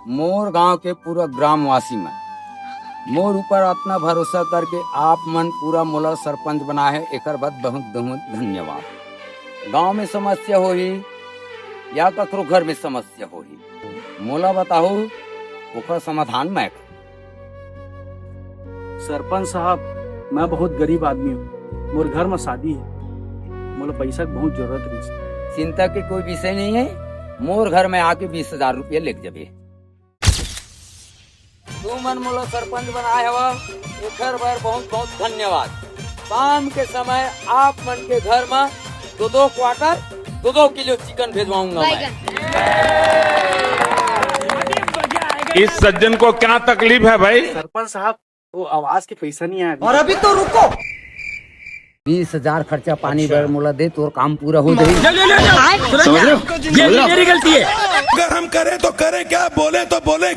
मोर गांव के पूरा ग्रामवासी में मोर ऊपर अपना भरोसा करके आप मन पूरा मोला सरपंच बना है, एकर बाद बहुत बहुत धन्यवाद। गांव में समस्या होही या ककरो घर में समस्या होही, मोला बताओ ओकर समाधान मैं करूं। सरपंच साहब, मैं बहुत गरीब आदमी हूँ, मोर घर में शादी है, मोला पैसा की बहुत जरूरत है। चिंता के कोई विषय नहीं है, मोर घर में आके 20,000 रुपया लेके जबे। तू मन मोला सरपंच बनाए हवा, एकर बार बहुत बहुत धन्यवाद। शाम के समय आप मन के घर में 2-2 क्वार्टर 2-2 किलो चिकन भेजवाऊंगा मैं। इस सज्जन को क्या तकलीफ है भाई? सरपंच साहब, वो आवाज के पैसा नहीं आया और अभी तो रुको, 20,000 खर्चा पानी भर मोला दे, तोर काम पूरा हो जाए। ये मेरी गलती है। अगर हम करें तो करें क्या, बोले तो बोले।